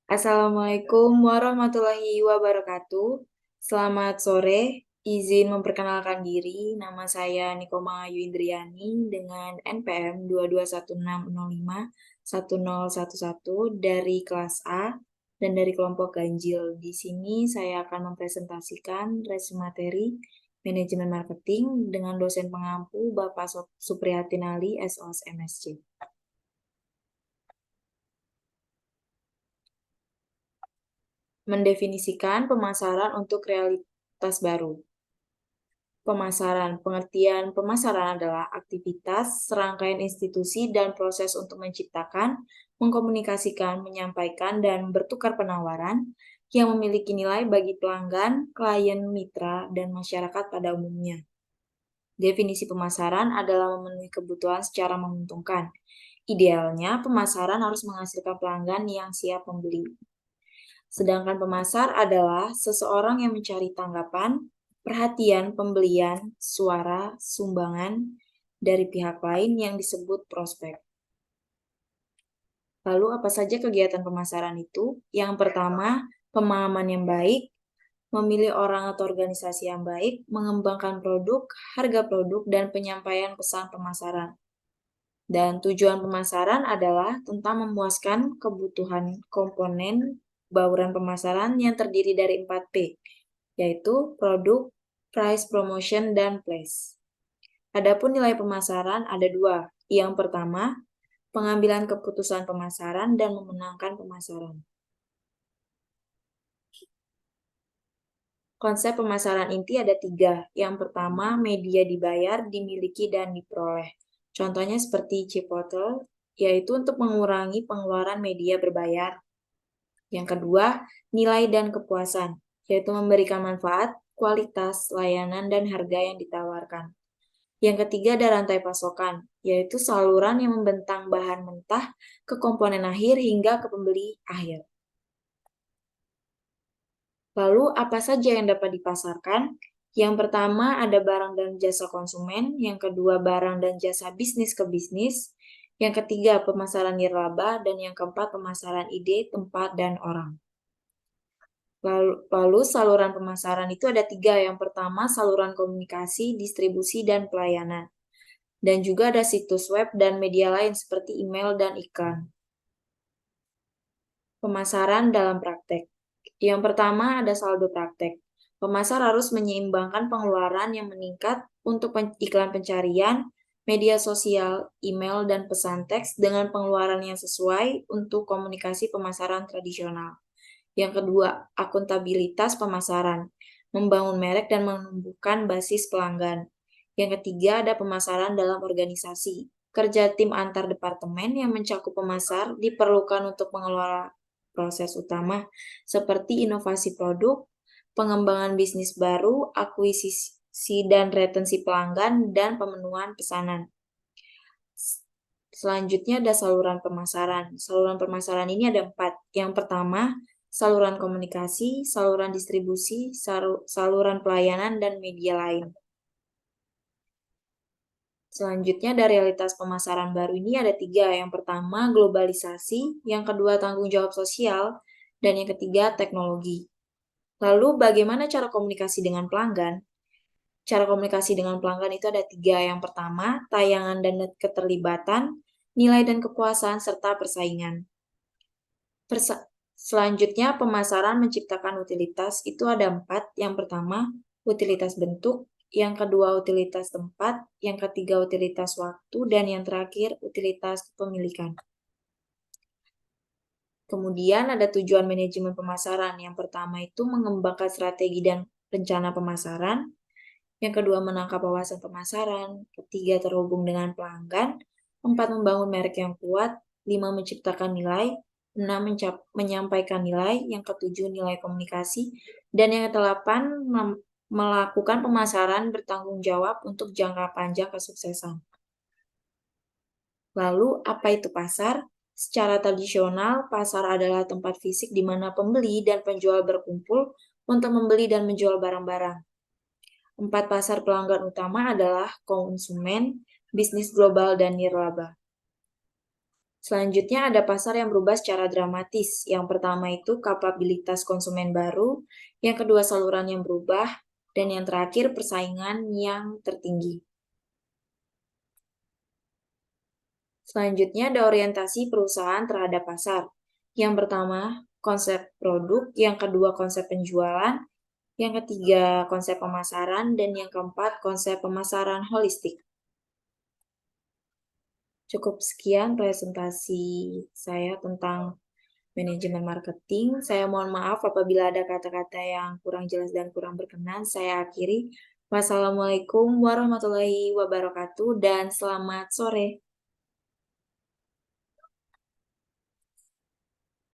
Assalamualaikum warahmatullahi wabarakatuh. Selamat sore, izin memperkenalkan diri. Nama saya Nikoma Ayu Indriani dengan NPM 221605111 dari kelas A dan dari kelompok ganjil. Di sini saya akan mempresentasikan resume materi manajemen marketing dengan dosen pengampu Bapak Supriyatin Ali, SOS MSc. Mendefinisikan pemasaran untuk realitas baru. Pemasaran. Pengertian pemasaran adalah aktivitas, serangkaian institusi, dan proses untuk menciptakan, mengkomunikasikan, menyampaikan, dan bertukar penawaran yang memiliki nilai bagi pelanggan, klien, mitra, dan masyarakat pada umumnya. Definisi pemasaran adalah memenuhi kebutuhan secara menguntungkan. Idealnya, pemasaran harus menghasilkan pelanggan yang siap membeli. Sedangkan pemasar adalah seseorang yang mencari tanggapan, perhatian, pembelian, suara, sumbangan dari pihak lain yang disebut prospek. Lalu apa saja kegiatan pemasaran itu? Yang pertama, pemahaman yang baik, memilih orang atau organisasi yang baik, mengembangkan produk, harga produk, dan penyampaian pesan pemasaran. Dan tujuan pemasaran adalah tentang memuaskan kebutuhan komponen bauran pemasaran yang terdiri dari 4P, yaitu produk, price, promotion, dan place. Adapun nilai pemasaran ada dua. Yang pertama, pengambilan keputusan pemasaran dan memenangkan pemasaran. Konsep pemasaran inti ada tiga. Yang pertama, media dibayar, dimiliki, dan diperoleh. Contohnya seperti Chipotle, yaitu untuk mengurangi pengeluaran media berbayar. Yang kedua, nilai dan kepuasan, yaitu memberikan manfaat, kualitas, layanan, dan harga yang ditawarkan. Yang ketiga ada rantai pasokan, yaitu saluran yang membentang bahan mentah ke komponen akhir hingga ke pembeli akhir. Lalu, apa saja yang dapat dipasarkan? Yang pertama ada barang dan jasa konsumen, yang kedua barang dan jasa bisnis ke bisnis, yang ketiga pemasaran nirlaba, dan yang keempat pemasaran ide, tempat, dan orang. Lalu saluran pemasaran itu ada tiga. Yang pertama saluran komunikasi, distribusi, dan pelayanan. Dan juga ada situs web dan media lain seperti email dan iklan. Pemasaran dalam praktek. Yang pertama ada saldo praktek. Pemasar harus menyeimbangkan pengeluaran yang meningkat untuk iklan pencarian, media sosial, email, dan pesan teks dengan pengeluaran yang sesuai untuk komunikasi pemasaran tradisional. Yang kedua, akuntabilitas pemasaran, membangun merek dan menumbuhkan basis pelanggan. Yang ketiga, ada pemasaran dalam organisasi. Kerja tim antar departemen yang mencakup pemasar diperlukan untuk mengelola proses utama seperti inovasi produk, pengembangan bisnis baru, akuisisi dan retensi pelanggan, dan pemenuhan pesanan. Selanjutnya ada saluran pemasaran. Saluran pemasaran ini ada 4. Yang pertama, saluran komunikasi, saluran distribusi, saluran pelayanan, dan media lain. Selanjutnya ada realitas pemasaran baru ini ada 3. Yang pertama, globalisasi, yang kedua, tanggung jawab sosial, dan yang ketiga, teknologi. Lalu bagaimana cara komunikasi dengan pelanggan? Cara komunikasi dengan pelanggan itu ada 3. Yang pertama, tayangan dan keterlibatan, nilai dan kepuasan, serta persaingan. Selanjutnya, pemasaran menciptakan utilitas itu ada 4. Yang pertama, utilitas bentuk, yang kedua, utilitas tempat, yang ketiga, utilitas waktu, dan yang terakhir, utilitas kepemilikan. Kemudian ada tujuan manajemen pemasaran. Yang pertama itu mengembangkan strategi dan rencana pemasaran. Yang kedua, menangkap wawasan pemasaran. Ketiga, terhubung dengan pelanggan. 4, membangun merek yang kuat. 5, menciptakan nilai. 6, menyampaikan nilai. Yang ketujuh, nilai komunikasi. Dan yang ke-8, melakukan pemasaran bertanggung jawab untuk jangka panjang kesuksesan. Lalu, apa itu pasar? Secara tradisional, pasar adalah tempat fisik di mana pembeli dan penjual berkumpul untuk membeli dan menjual barang-barang. 4 pasar pelanggan utama adalah konsumen, bisnis global, dan nirlaba. Selanjutnya ada pasar yang berubah secara dramatis. Yang pertama itu kapabilitas konsumen baru, yang kedua saluran yang berubah, dan yang terakhir persaingan yang tertinggi. Selanjutnya ada orientasi perusahaan terhadap pasar. Yang pertama, konsep produk, yang kedua konsep penjualan, yang ketiga konsep pemasaran, dan yang keempat konsep pemasaran holistik. Cukup sekian presentasi saya tentang manajemen marketing. Saya mohon maaf apabila ada kata-kata yang kurang jelas dan kurang berkenan. Saya akhiri. Wassalamualaikum warahmatullahi wabarakatuh dan selamat sore.